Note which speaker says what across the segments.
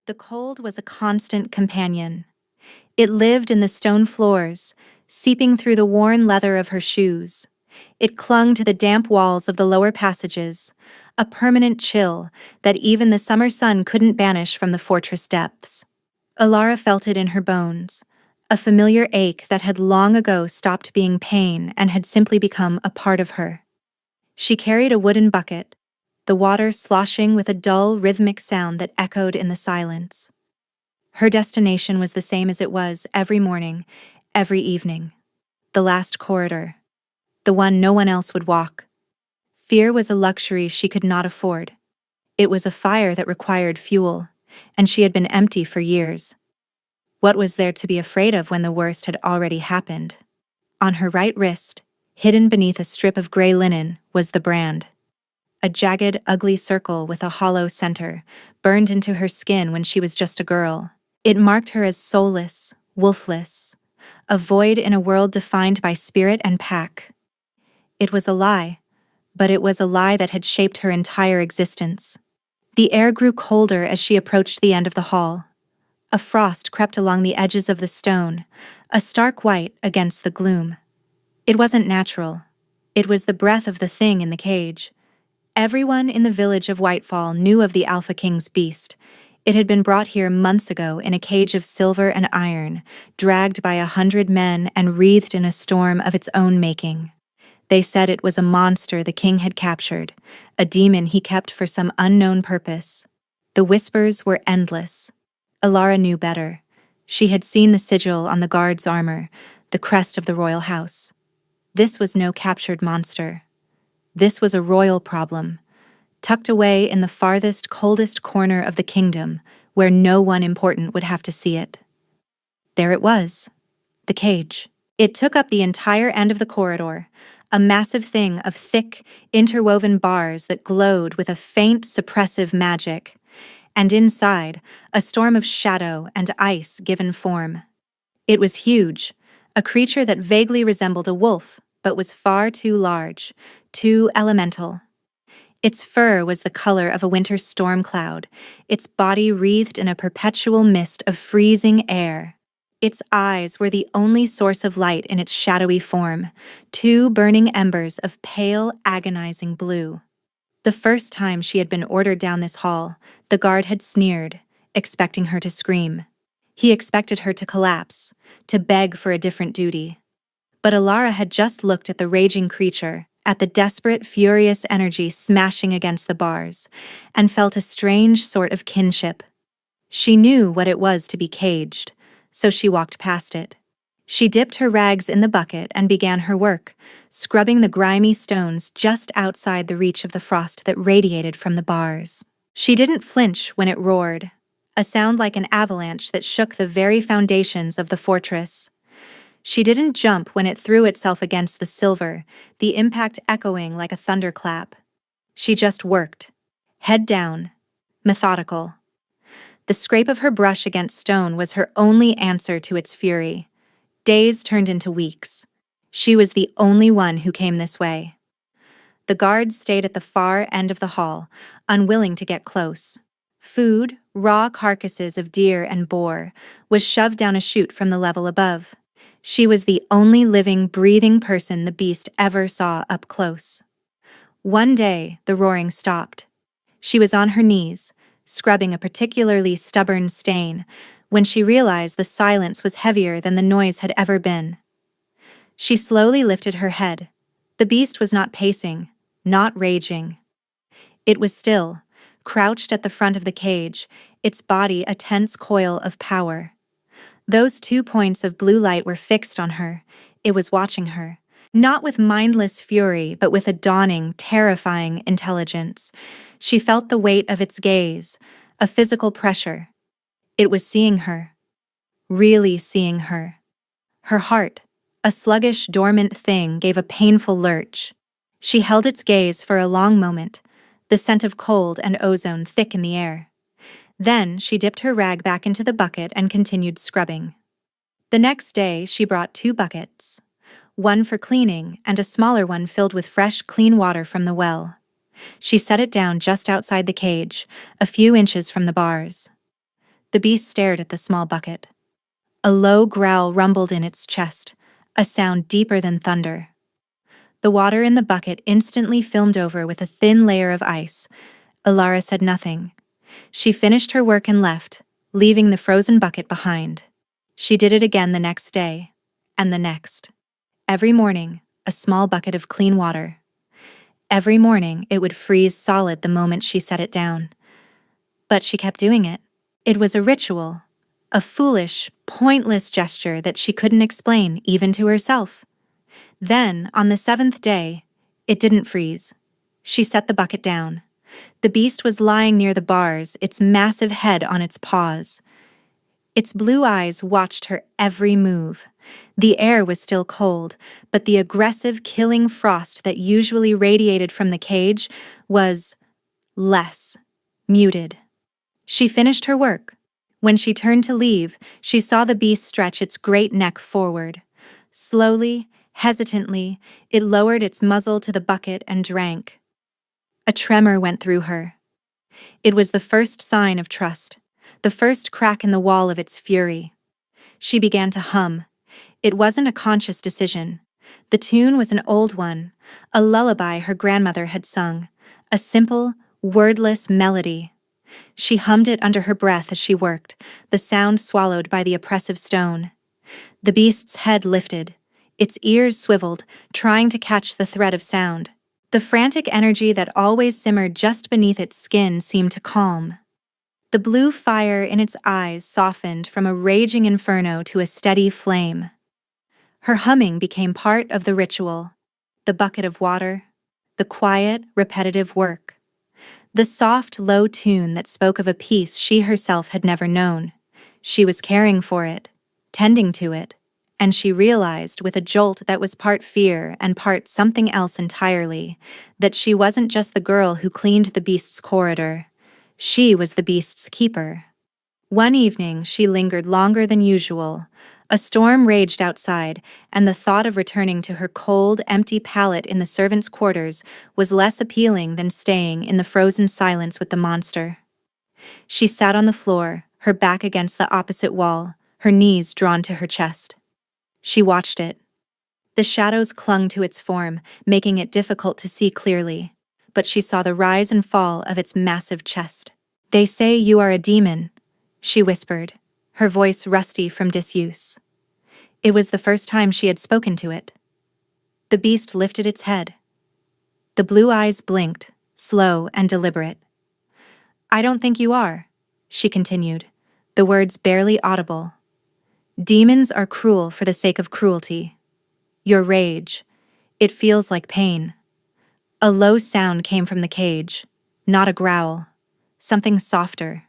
Speaker 1: The cold was a constant companion. It lived in the stone floors, seeping through the worn leather of her shoes. It clung to the damp walls of the lower passages, a permanent chill that even the summer sun couldn't banish from the fortress depths. Alara felt it in her bones, a familiar ache that had long ago stopped being pain and had simply become a part of her. She carried a wooden bucket, the water sloshing with a dull, rhythmic sound that echoed in the silence. Her destination was the same as it was every morning, every evening. The last corridor. The one no one else would walk. Fear was a luxury she could not afford. It was a fire that required fuel, and she had been empty for years. What was there to be afraid of when the worst had already happened? On her right wrist, hidden beneath a strip of gray linen, was the brand. A jagged, ugly circle with a hollow center, burned into her skin when she was just a girl. It marked her as soulless, wolfless, a void in a world defined by spirit and pack. It was a lie, but it was a lie that had shaped her entire existence. The air grew colder as she approached the end of the hall. A frost crept along the edges of the stone, a stark white against the gloom. It wasn't natural. It was the breath of the thing in the cage. Everyone in the village of Whitefall knew of the Alpha King's beast. It had been brought here months ago in a cage of silver and iron, dragged by 100 men and wreathed in a storm of its own making. They said it was a monster the king had captured, a demon he kept for some unknown purpose. The whispers were endless. Alara knew better. She had seen the sigil on the guard's armor, the crest of the royal house. This was no captured monster. This was a royal problem, tucked away in the farthest, coldest corner of the kingdom, where no one important would have to see it. There it was, the cage. It took up the entire end of the corridor, a massive thing of thick, interwoven bars that glowed with a faint, suppressive magic, and inside, a storm of shadow and ice given form. It was huge, a creature that vaguely resembled a wolf, but was far too large, too elemental. Its fur was the color of a winter storm cloud, its body wreathed in a perpetual mist of freezing air. Its eyes were the only source of light in its shadowy form, two burning embers of pale, agonizing blue. The first time she had been ordered down this hall, the guard had sneered, expecting her to scream. He expected her to collapse, to beg for a different duty. But Alara had just looked at the raging creature, at the desperate, furious energy smashing against the bars, and felt a strange sort of kinship. She knew what it was to be caged, so she walked past it. She dipped her rags in the bucket and began her work, scrubbing the grimy stones just outside the reach of the frost that radiated from the bars. She didn't flinch when it roared, a sound like an avalanche that shook the very foundations of the fortress. She didn't jump when it threw itself against the silver, the impact echoing like a thunderclap. She just worked, head down, methodical. The scrape of her brush against stone was her only answer to its fury. Days turned into weeks. She was the only one who came this way. The guards stayed at the far end of the hall, unwilling to get close. Food, raw carcasses of deer and boar, was shoved down a chute from the level above. She was the only living, breathing person the beast ever saw up close. One day, the roaring stopped. She was on her knees, scrubbing a particularly stubborn stain, when she realized the silence was heavier than the noise had ever been. She slowly lifted her head. The beast was not pacing, not raging. It was still, crouched at the front of the cage, its body a tense coil of power. Those 2 points of blue light were fixed on her. It was watching her, not with mindless fury, but with a dawning, terrifying intelligence. She felt the weight of its gaze, a physical pressure. It was seeing her, really seeing her. Her heart, a sluggish, dormant thing, gave a painful lurch. She held its gaze for a long moment, the scent of cold and ozone thick in the air. Then she dipped her rag back into the bucket and continued scrubbing. The next day, she brought 2 buckets, one for cleaning and a smaller one filled with fresh, clean water from the well. She set it down just outside the cage, a few inches from the bars. The beast stared at the small bucket. A low growl rumbled in its chest, a sound deeper than thunder. The water in the bucket instantly filmed over with a thin layer of ice. Alara said nothing. She finished her work and left, leaving the frozen bucket behind. She did it again the next day, and the next. Every morning, a small bucket of clean water. Every morning, it would freeze solid the moment she set it down. But she kept doing it. It was a ritual, a foolish, pointless gesture that she couldn't explain even to herself. Then, on the 7th day, it didn't freeze. She set the bucket down. The beast was lying near the bars, its massive head on its paws. Its blue eyes watched her every move. The air was still cold, but the aggressive, killing frost that usually radiated from the cage was less, muted. She finished her work. When she turned to leave, she saw the beast stretch its great neck forward. Slowly, hesitantly, it lowered its muzzle to the bucket and drank. A tremor went through her. It was the first sign of trust, the first crack in the wall of its fury. She began to hum. It wasn't a conscious decision. The tune was an old one, a lullaby her grandmother had sung, a simple, wordless melody. She hummed it under her breath as she worked, the sound swallowed by the oppressive stone. The beast's head lifted. Its ears swiveled, trying to catch the thread of sound. The frantic energy that always simmered just beneath its skin seemed to calm. The blue fire in its eyes softened from a raging inferno to a steady flame. Her humming became part of the ritual. The bucket of water, the quiet, repetitive work. The soft, low tune that spoke of a peace she herself had never known. She was caring for it, tending to it, and she realized with a jolt that was part fear and part something else entirely, that she wasn't just the girl who cleaned the beast's corridor. She was the beast's keeper. One evening, she lingered longer than usual. A storm raged outside, and the thought of returning to her cold, empty pallet in the servants' quarters was less appealing than staying in the frozen silence with the monster. She sat on the floor, her back against the opposite wall, her knees drawn to her chest. She watched it. The shadows clung to its form, making it difficult to see clearly, but she saw the rise and fall of its massive chest. "They say you are a demon," she whispered, her voice rusty from disuse. It was the first time she had spoken to it. The beast lifted its head. The blue eyes blinked, slow and deliberate. "I don't think you are," she continued, the words barely audible. "Demons are cruel for the sake of cruelty. Your rage, it feels like pain." A low sound came from the cage, not a growl, something softer,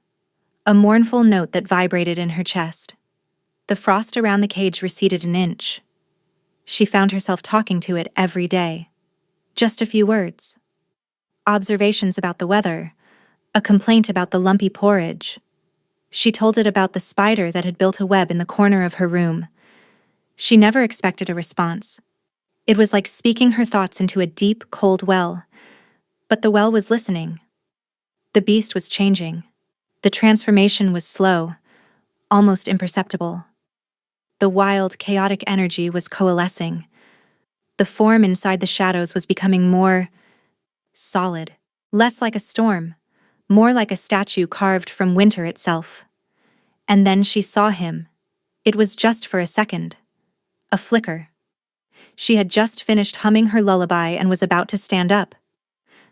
Speaker 1: a mournful note that vibrated in her chest. The frost around the cage receded an inch. She found herself talking to it every day. Just a few words. Observations about the weather, a complaint about the lumpy porridge. She told it about the spider that had built a web in the corner of her room. She never expected a response. It was like speaking her thoughts into a deep, cold well. But the well was listening. The beast was changing. The transformation was slow, almost imperceptible. The wild, chaotic energy was coalescing. The form inside the shadows was becoming more solid, less like a storm, more like a statue carved from winter itself. And then she saw him. It was just for a second. A flicker. She had just finished humming her lullaby and was about to stand up.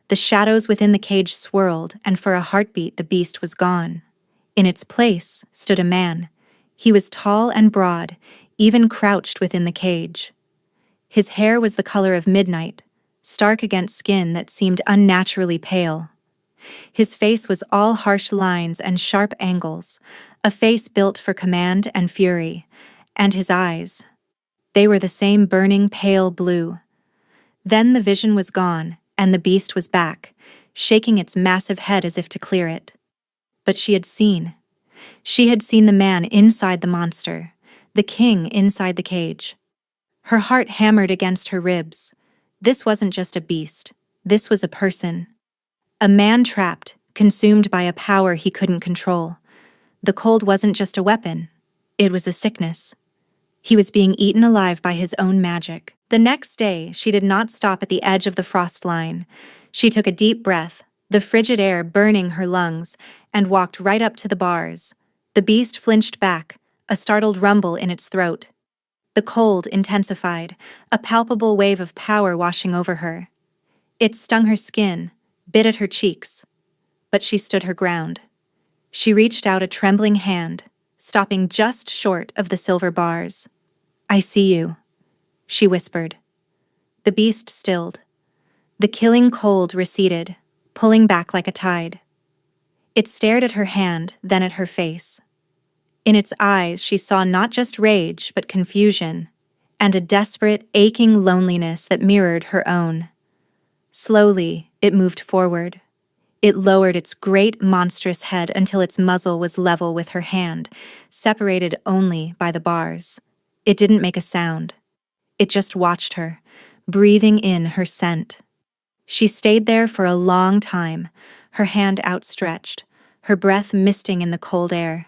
Speaker 1: The shadows within the cage swirled, and for a heartbeat the beast was gone. In its place stood a man. He was tall and broad, even crouched within the cage. His hair was the color of midnight, stark against skin that seemed unnaturally pale. His face was all harsh lines and sharp angles, a face built for command and fury, and his eyes. They were the same burning pale blue. Then the vision was gone, and the beast was back, shaking its massive head as if to clear it. But she had seen. She had seen the man inside the monster, the king inside the cage. Her heart hammered against her ribs. This wasn't just a beast. This was a person. A man trapped, consumed by a power he couldn't control. The cold wasn't just a weapon, it was a sickness. He was being eaten alive by his own magic. The next day, she did not stop at the edge of the frost line. She took a deep breath, the frigid air burning her lungs, and walked right up to the bars. The beast flinched back, a startled rumble in its throat. The cold intensified, a palpable wave of power washing over her. It stung her skin, bit at her cheeks. But she stood her ground. She reached out a trembling hand, stopping just short of the silver bars. "I see you," she whispered. The beast stilled. The killing cold receded, pulling back like a tide. It stared at her hand, then at her face. In its eyes, she saw not just rage, but confusion, and a desperate, aching loneliness that mirrored her own. Slowly, it moved forward. It lowered its great, monstrous head until its muzzle was level with her hand, separated only by the bars. It didn't make a sound. It just watched her, breathing in her scent. She stayed there for a long time, her hand outstretched, her breath misting in the cold air.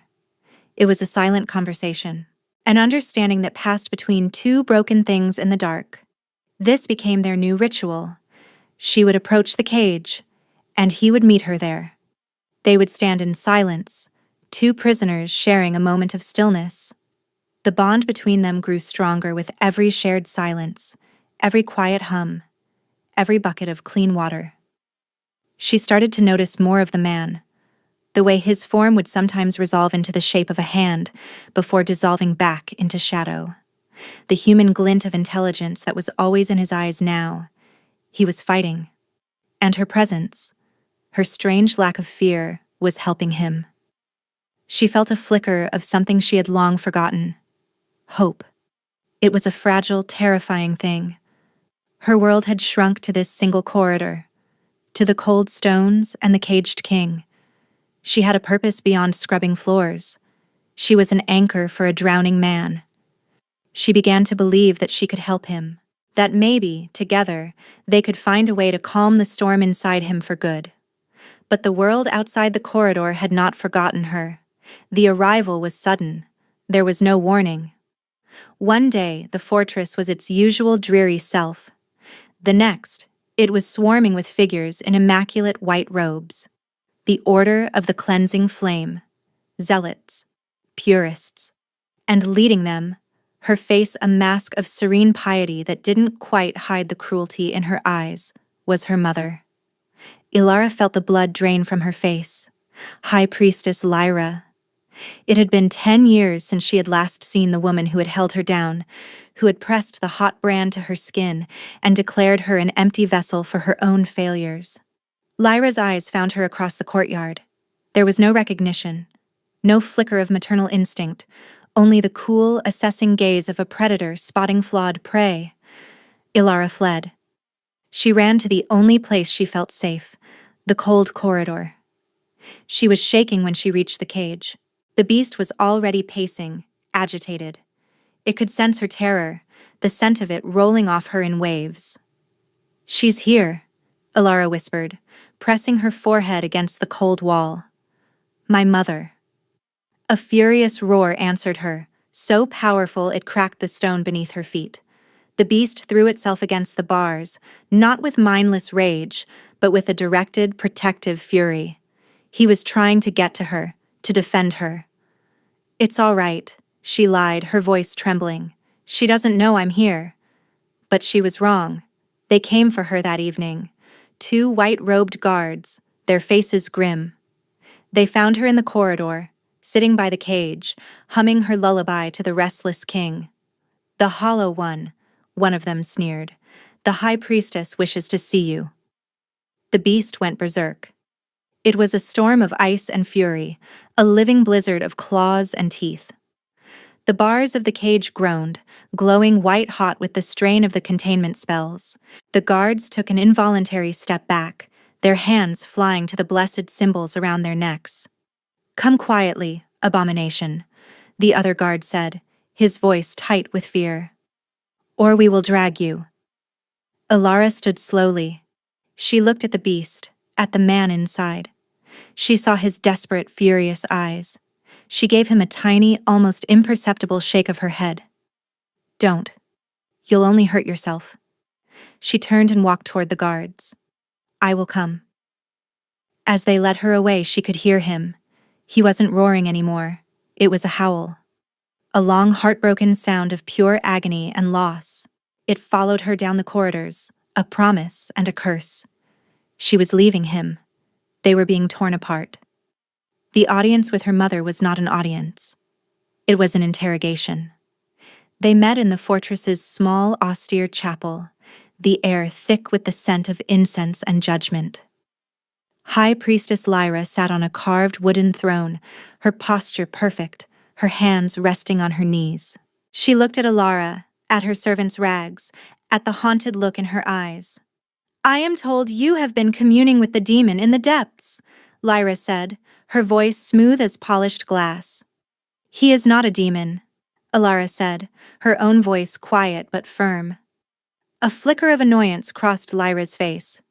Speaker 1: It was a silent conversation, an understanding that passed between two broken things in the dark. This became their new ritual. She would approach the cage, and he would meet her there. They would stand in silence, two prisoners sharing a moment of stillness. The bond between them grew stronger with every shared silence, every quiet hum, every bucket of clean water. She started to notice more of the man, the way his form would sometimes resolve into the shape of a hand before dissolving back into shadow. The human glint of intelligence that was always in his eyes now. He was fighting. And her presence, her strange lack of fear, was helping him. She felt a flicker of something she had long forgotten. Hope. It was a fragile, terrifying thing. Her world had shrunk to this single corridor, to the cold stones and the caged king. She had a purpose beyond scrubbing floors. She was an anchor for a drowning man. She began to believe that she could help him, that maybe, together, they could find a way to calm the storm inside him for good. But the world outside the corridor had not forgotten her. The arrival was sudden. There was no warning. One day, the fortress was its usual dreary self. The next, it was swarming with figures in immaculate white robes. The Order of the Cleansing Flame, zealots, purists, and leading them, her face a mask of serene piety that didn't quite hide the cruelty in her eyes, was her mother. Ilara felt the blood drain from her face. High Priestess Lyra. It had been 10 years since she had last seen the woman who had held her down, who had pressed the hot brand to her skin and declared her an empty vessel for her own failures. Lyra's eyes found her across the courtyard. There was no recognition, no flicker of maternal instinct, only the cool, assessing gaze of a predator spotting flawed prey. Ilara fled. She ran to the only place she felt safe, the cold corridor. She was shaking when she reached the cage. The beast was already pacing, agitated. It could sense her terror, the scent of it rolling off her in waves. "She's here," Ilara whispered, pressing her forehead against the cold wall. "My mother." A furious roar answered her, so powerful it cracked the stone beneath her feet. The beast threw itself against the bars, not with mindless rage, but with a directed, protective fury. He was trying to get to her, to defend her. "It's all right," she lied, her voice trembling. "She doesn't know I'm here." But she was wrong. They came for her that evening. 2 white-robed guards, their faces grim. They found her in the corridor, sitting by the cage, humming her lullaby to the restless king. "The Hollow one of them sneered. "The High Priestess wishes to see you." The beast went berserk. It was a storm of ice and fury, a living blizzard of claws and teeth. The bars of the cage groaned, glowing white-hot with the strain of the containment spells. The guards took an involuntary step back, their hands flying to the blessed symbols around their necks. "Come quietly, abomination," the other guard said, his voice tight with fear. "Or we will drag you." Ilara stood slowly. She looked at the beast, at the man inside. She saw his desperate, furious eyes. She gave him a tiny, almost imperceptible shake of her head. "Don't. You'll only hurt yourself." She turned and walked toward the guards. "I will come." As they led her away, she could hear him. He wasn't roaring anymore. It was a howl. A long, heartbroken sound of pure agony and loss. It followed her down the corridors, a promise and a curse. She was leaving him. They were being torn apart. The audience with her mother was not an audience. It was an interrogation. They met in the fortress's small, austere chapel, the air thick with the scent of incense and judgment. High Priestess Lyra sat on a carved wooden throne, her posture perfect, her hands resting on her knees. She looked at Alara, at her servant's rags, at the haunted look in her eyes. "I am told you have been communing with the demon in the depths," Lyra said, her voice smooth as polished glass. "He is not a demon," Alara said, her own voice quiet but firm. A flicker of annoyance crossed Lyra's face.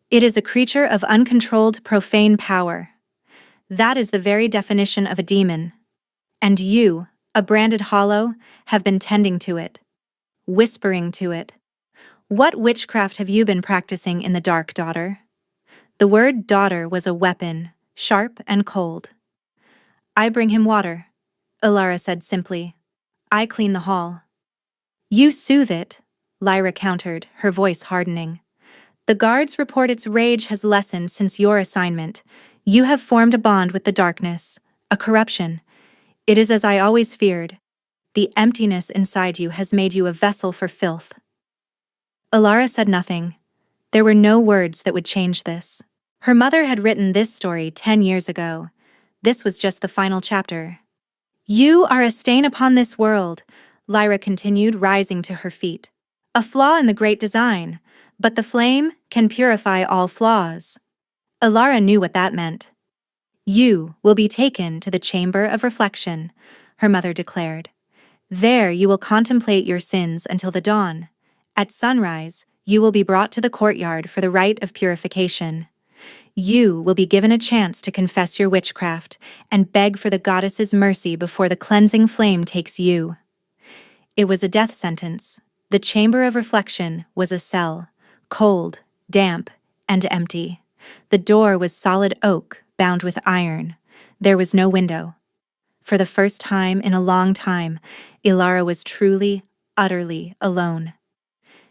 Speaker 1: "It is a creature of uncontrolled, profane power. That is the very definition of a demon. And you, a branded hollow, have been tending to it, whispering to it. What witchcraft have you been practicing in the dark, daughter?" The word daughter was a weapon, sharp and cold. "I bring him water," Alara said simply. "I clean the hall." "You soothe it," Lyra countered, her voice hardening. "The guards report its rage has lessened since your assignment. You have formed a bond with the darkness, a corruption. It is as I always feared. The emptiness inside you has made you a vessel for filth." Alara said nothing. There were no words that would change this. Her mother had written this story 10 years ago. This was just the final chapter. "You are a stain upon this world," Lyra continued, rising to her feet. "A flaw in the great design, but the flame can purify all flaws." Alara knew what that meant. "You will be taken to the chamber of reflection," her mother declared. "There you will contemplate your sins until the dawn. At sunrise, you will be brought to the courtyard for the rite of purification. You will be given a chance to confess your witchcraft and beg for the goddess's mercy before the cleansing flame takes you." It was a death sentence. The chamber of reflection was a cell, cold, damp, and empty. The door was solid oak, bound with iron. There was no window. For the first time in a long time, Alara was truly, utterly alone.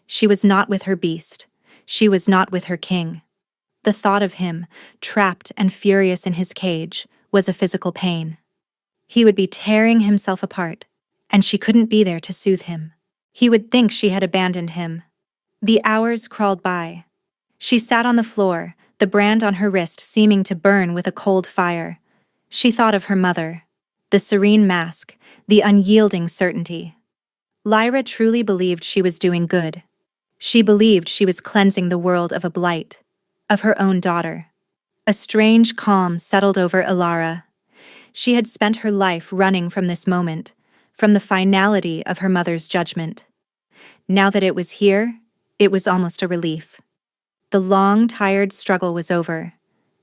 Speaker 1: She was not with her beast. She was not with her king. The thought of him, trapped and furious in his cage, was a physical pain. He would be tearing himself apart, and she couldn't be there to soothe him. He would think she had abandoned him. The hours crawled by. She sat on the floor, the brand on her wrist seeming to burn with a cold fire. She thought of her mother, the serene mask, the unyielding certainty. Lyra truly believed she was doing good. She believed she was cleansing the world of a blight, of her own daughter. A strange calm settled over Alara. She had spent her life running from this moment, from the finality of her mother's judgment. Now that it was here, it was almost a relief. The long, tired struggle was over.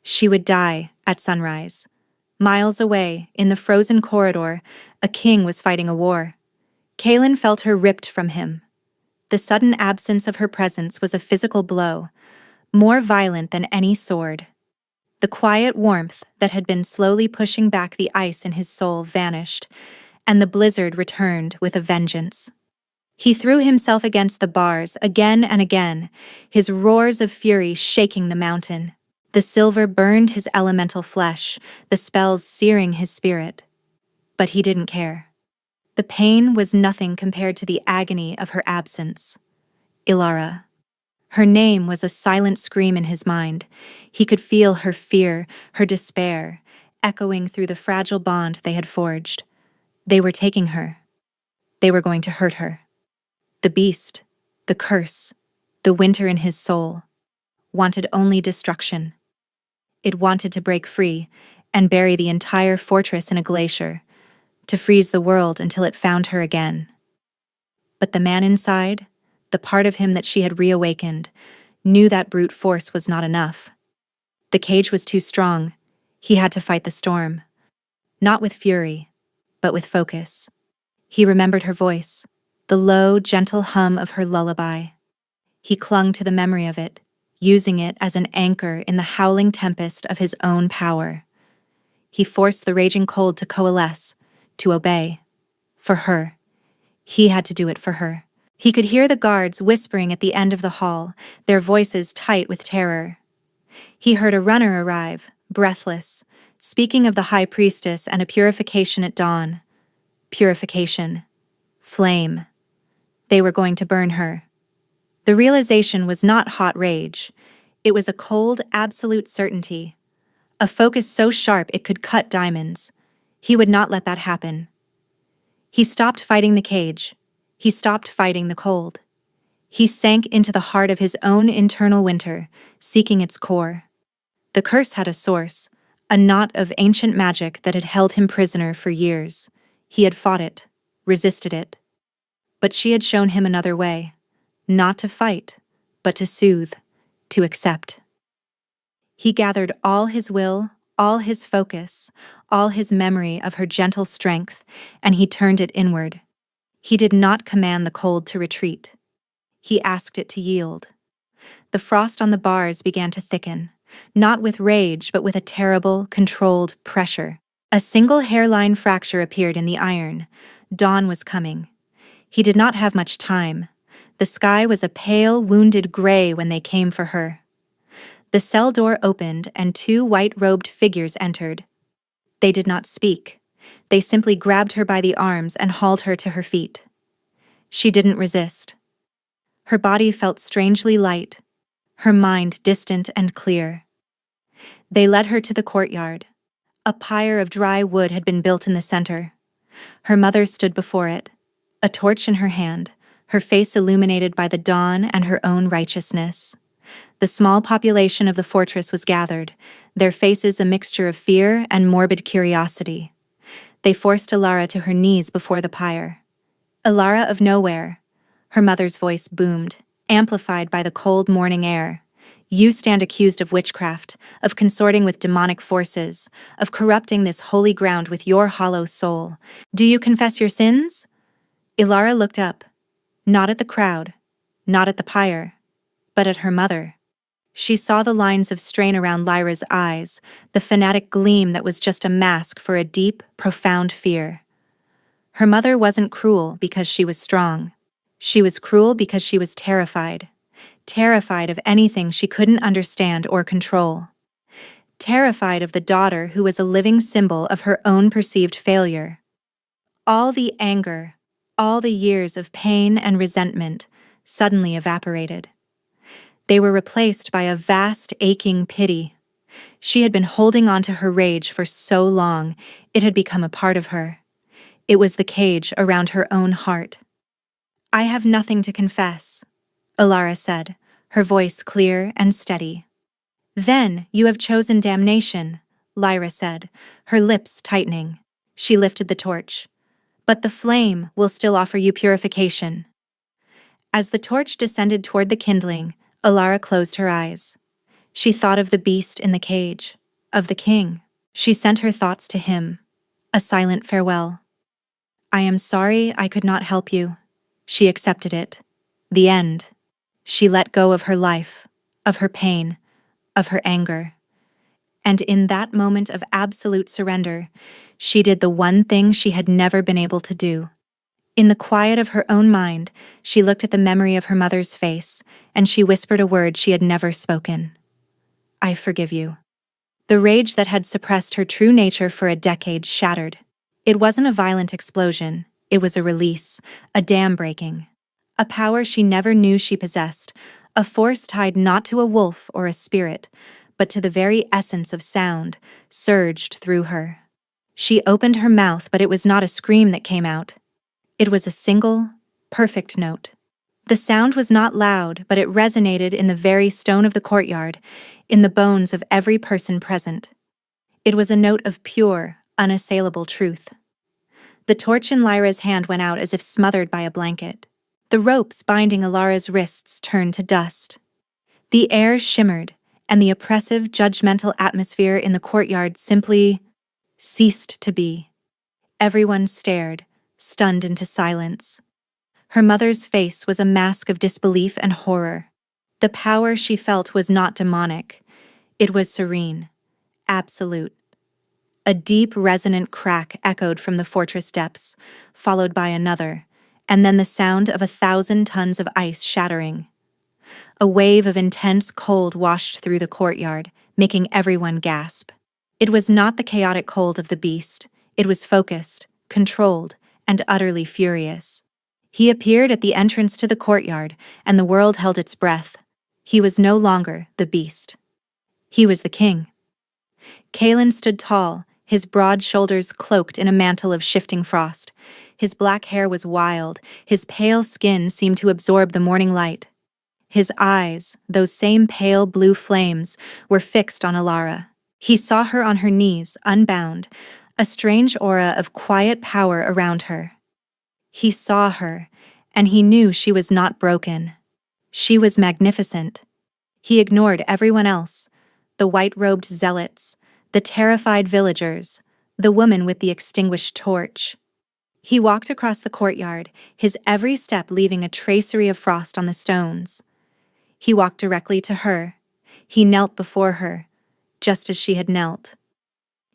Speaker 1: She would die at sunrise. Miles away, in the frozen corridor, a king was fighting a war. Kaelin felt her ripped from him. The sudden absence of her presence was a physical blow, more violent than any sword. The quiet warmth that had been slowly pushing back the ice in his soul vanished, and the blizzard returned with a vengeance. He threw himself against the bars again and again, his roars of fury shaking the mountain. The silver burned his elemental flesh, the spells searing his spirit. But he didn't care. The pain was nothing compared to the agony of her absence. Alara. Her name was a silent scream in his mind. He could feel her fear, her despair, echoing through the fragile bond they had forged. They were taking her. They were going to hurt her. The beast, the curse, the winter in his soul, wanted only destruction. It wanted to break free and bury the entire fortress in a glacier, to freeze the world until it found her again. But the man inside, the part of him that she had reawakened, knew that brute force was not enough. The cage was too strong. He had to fight the storm. not with fury, but with focus. He remembered her voice, the low, gentle hum of her lullaby. He clung to the memory of it, using it as an anchor in the howling tempest of his own power. He forced the raging cold to coalesce, to obey. For her. He had to do it for her. He could hear the guards whispering at the end of the hall, their voices tight with terror. He heard a runner arrive, breathless, speaking of the high priestess and a purification at dawn. Purification. Flame. They were going to burn her. The realization was not hot rage. It was a cold, absolute certainty. A focus so sharp it could cut diamonds. He would not let that happen. He stopped fighting the cage. He stopped fighting the cold. He sank into the heart of his own internal winter, seeking its core. The curse had a source, a knot of ancient magic that had held him prisoner for years. He had fought it, resisted it. But she had shown him another way. Not to fight, but to soothe, to accept. He gathered all his will, all his focus, all his memory of her gentle strength, and he turned it inward. He did not command the cold to retreat. He asked it to yield. The frost on the bars began to thicken, not with rage but with a terrible, controlled pressure. A single hairline fracture appeared in the iron. Dawn was coming. He did not have much time. The sky was a pale, wounded gray when they came for her. The cell door opened and two white-robed figures entered. They did not speak. They simply grabbed her by the arms and hauled her to her feet. She didn't resist. Her body felt strangely light, her mind distant and clear. They led her to the courtyard. A pyre of dry wood had been built in the center. Her mother stood before it, a torch in her hand, her face illuminated by the dawn and her own righteousness. The small population of the fortress was gathered, their faces a mixture of fear and morbid curiosity. They forced Ilara to her knees before the pyre. Ilara of nowhere, her mother's voice boomed, amplified by the cold morning air. You stand accused of witchcraft, of consorting with demonic forces, of corrupting this holy ground with your hollow soul. Do you confess your sins? Ilara looked up, not at the crowd, not at the pyre, but at her mother. She saw the lines of strain around Lyra's eyes, the fanatic gleam that was just a mask for a deep, profound fear. Her mother wasn't cruel because she was strong. She was cruel because she was terrified. Terrified of anything she couldn't understand or control. Terrified of the daughter who was a living symbol of her own perceived failure. All the anger, all the years of pain and resentment suddenly evaporated. They were replaced by a vast, aching pity. She had been holding on to her rage for so long, it had become a part of her. It was the cage around her own heart. I have nothing to confess, Ilara said, her voice clear and steady. Then you have chosen damnation, Lyra said, her lips tightening. She lifted the torch. But the flame will still offer you purification. As the torch descended toward the kindling, Ilara closed her eyes. She thought of the beast in the cage, of the king. She sent her thoughts to him, a silent farewell. I am sorry I could not help you. She accepted it. The end. She let go of her life, of her pain, of her anger. And in that moment of absolute surrender, she did the one thing she had never been able to do. In the quiet of her own mind, she looked at the memory of her mother's face, and she whispered a word she had never spoken. I forgive you. The rage that had suppressed her true nature for a decade shattered. It wasn't a violent explosion, it was a release, a dam breaking. A power she never knew she possessed, a force tied not to a wolf or a spirit, but to the very essence of sound, surged through her. She opened her mouth, but it was not a scream that came out. It was a single, perfect note. The sound was not loud, but it resonated in the very stone of the courtyard, in the bones of every person present. It was a note of pure, unassailable truth. The torch in Lyra's hand went out as if smothered by a blanket. The ropes binding Ilara's wrists turned to dust. The air shimmered, and the oppressive, judgmental atmosphere in the courtyard simply ceased to be. Everyone stared, stunned into silence. Her mother's face was a mask of disbelief and horror. The power she felt was not demonic. It was serene, absolute. A deep, resonant crack echoed from the fortress depths, followed by another, and then the sound of 1,000 tons of ice shattering. A wave of intense cold washed through the courtyard, making everyone gasp. It was not the chaotic cold of the beast. It was focused, controlled, and utterly furious. He appeared at the entrance to the courtyard, and the world held its breath. He was no longer the beast. He was the king. Kalen stood tall, his broad shoulders cloaked in a mantle of shifting frost. His black hair was wild, his pale skin seemed to absorb the morning light. His eyes, those same pale blue flames, were fixed on Alara. He saw her on her knees, unbound, a strange aura of quiet power around her. He saw her, and he knew she was not broken. She was magnificent. He ignored everyone else, the white-robed zealots, the terrified villagers, the woman with the extinguished torch. He walked across the courtyard, his every step leaving a tracery of frost on the stones. He walked directly to her. He knelt before her, just as she had knelt.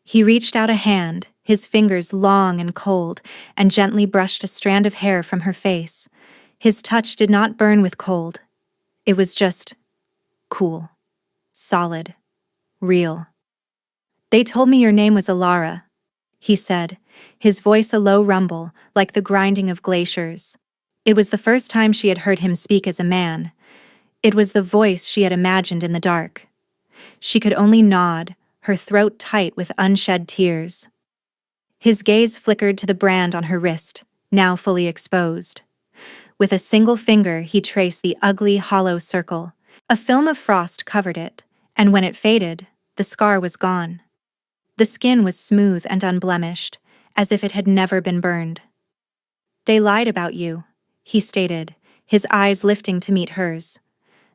Speaker 1: He reached out a hand, his fingers long and cold, and gently brushed a strand of hair from her face. His touch did not burn with cold. It was just cool, solid, real. "They told me your name was Alara," he said, his voice a low rumble, like the grinding of glaciers. It was the first time she had heard him speak as a man. It was the voice she had imagined in the dark. She could only nod, her throat tight with unshed tears. His gaze flickered to the brand on her wrist, now fully exposed. With a single finger, he traced the ugly, hollow circle. A film of frost covered it, and when it faded, the scar was gone. The skin was smooth and unblemished, as if it had never been burned. "They lied about you," he stated, his eyes lifting to meet hers.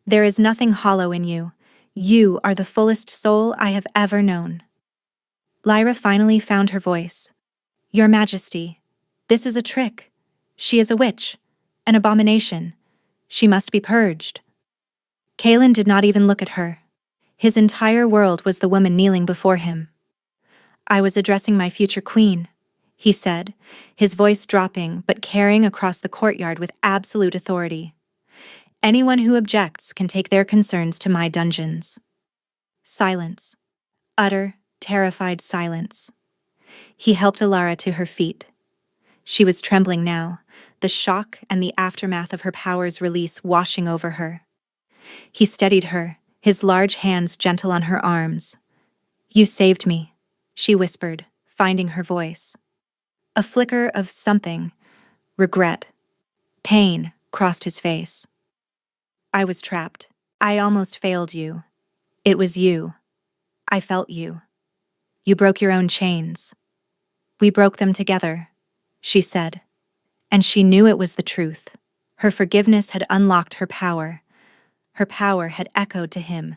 Speaker 1: "There is nothing hollow in you. You are the fullest soul I have ever known." Lyra finally found her voice. "Your Majesty, this is a trick. She is a witch, an abomination. She must be purged." Kalen did not even look at her. His entire world was the woman kneeling before him. "I was addressing my future queen," he said, his voice dropping but carrying across the courtyard with absolute authority. "Anyone who objects can take their concerns to my dungeons." Silence. Utter, terrified silence. He helped Alara to her feet. She was trembling now, the shock and the aftermath of her power's release washing over her. He steadied her, his large hands gentle on her arms. "You saved me," she whispered, finding her voice. A flicker of something, regret, pain, crossed his face. "I was trapped. I almost failed you. It was you. I felt you. You broke your own chains. We broke them together," she said. And she knew it was the truth. Her forgiveness had unlocked her power. Her power had echoed to him,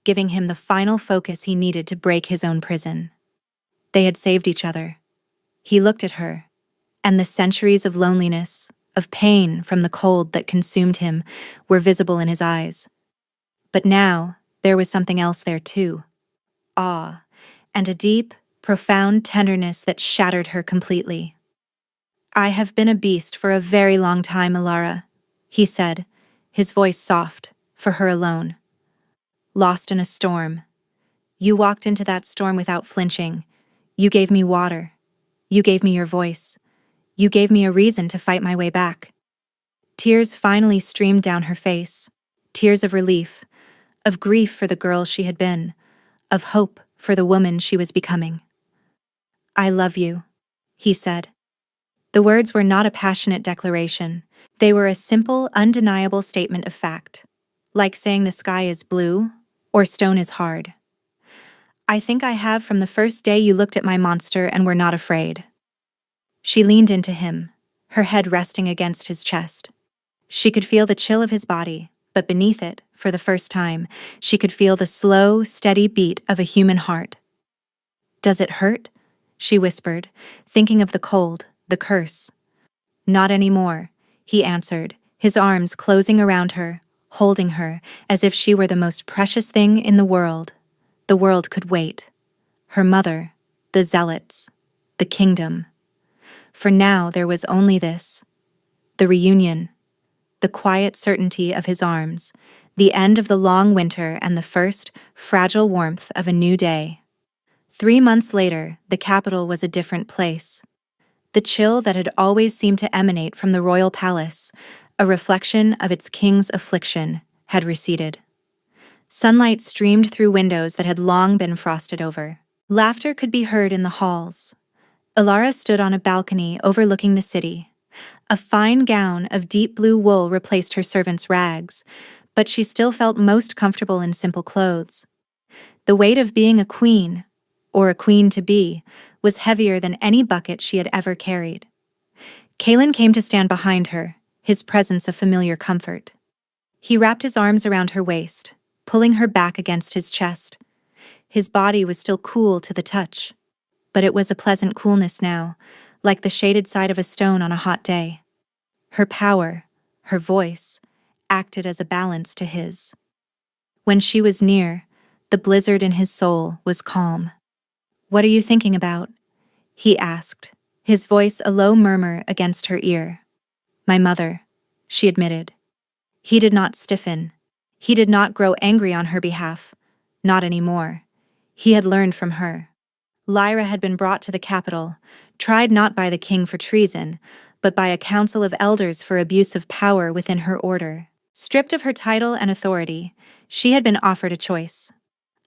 Speaker 1: giving him the final focus he needed to break his own prison. They had saved each other. He looked at her, and the centuries of loneliness, of pain from the cold that consumed him, were visible in his eyes. But now, there was something else there too. Awe, and a deep, profound tenderness that shattered her completely. "I have been a beast for a very long time, Alara," he said, his voice soft, for her alone. "Lost in a storm. You walked into that storm without flinching. You gave me water. You gave me your voice. You gave me a reason to fight my way back." Tears finally streamed down her face. Tears of relief, of grief for the girl she had been, of hope for the woman she was becoming. "I love you," he said. The words were not a passionate declaration. They were a simple, undeniable statement of fact, like saying the sky is blue or stone is hard. "I think I have from the first day you looked at my monster and were not afraid." She leaned into him, her head resting against his chest. She could feel the chill of his body, but beneath it, for the first time, she could feel the slow, steady beat of a human heart. "Does it hurt?" she whispered, thinking of the cold, the curse. Not anymore, he answered, his arms closing around her, holding her, as if she were the most precious thing in the world. The world could wait. Her mother, the zealots, the kingdom. For now there was only this. The reunion. The quiet certainty of his arms, the end of the long winter and the first, fragile warmth of a new day. 3 months later, the capital was a different place. The chill that had always seemed to emanate from the royal palace, a reflection of its king's affliction, had receded. Sunlight streamed through windows that had long been frosted over. Laughter could be heard in the halls. Alara stood on a balcony overlooking the city. A fine gown of deep blue wool replaced her servant's rags, but she still felt most comfortable in simple clothes. The weight of being a queen, or a queen-to-be, was heavier than any bucket she had ever carried. Kalen came to stand behind her, his presence a familiar comfort. He wrapped his arms around her waist, pulling her back against his chest. His body was still cool to the touch, but it was a pleasant coolness now, like the shaded side of a stone on a hot day. Her power, her voice, acted as a balance to his. When she was near, the blizzard in his soul was calm. "What are you thinking about?" he asked, his voice a low murmur against her ear. "My mother," she admitted. He did not stiffen. He did not grow angry on her behalf. Not anymore. He had learned from her. Lyra had been brought to the capital, tried not by the king for treason, but by a council of elders for abuse of power within her order. Stripped of her title and authority, she had been offered a choice.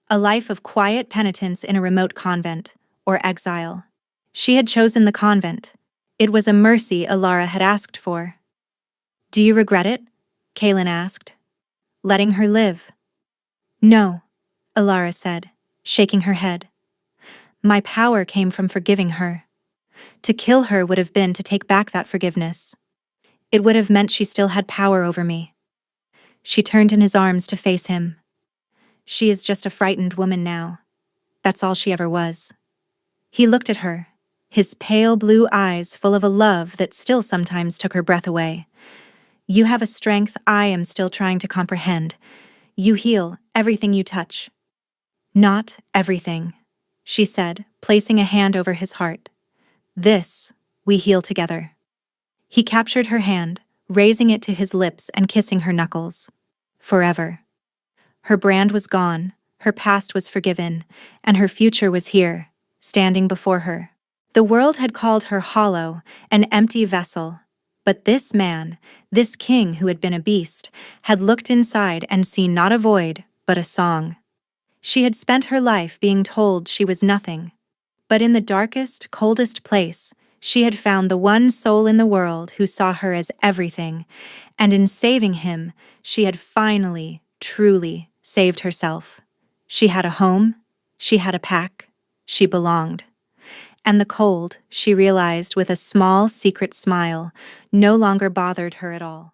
Speaker 1: A life of quiet penitence in a remote convent, or exile. She had chosen the convent. It was a mercy Alara had asked for. "Do you regret it?" Kalen asked. "Letting her live?" "No," Alara said, shaking her head. "My power came from forgiving her. To kill her would have been to take back that forgiveness. It would have meant she still had power over me." She turned in his arms to face him. "She is just a frightened woman now. That's all she ever was." He looked at her, his pale blue eyes full of a love that still sometimes took her breath away. "You have a strength I am still trying to comprehend. You heal everything you touch." "Not everything," she said, placing a hand over his heart. "This, we heal together." He captured her hand, raising it to his lips and kissing her knuckles. Forever. Her brand was gone, her past was forgiven, and her future was here, standing before her. The world had called her hollow, an empty vessel. But this man, this king who had been a beast, had looked inside and seen not a void, but a song. She had spent her life being told she was nothing. But in the darkest, coldest place, she had found the one soul in the world who saw her as everything, and in saving him, she had finally, truly saved herself. She had a home, she had a pack, she belonged. And the cold, she realized with a small, secret smile, no longer bothered her at all.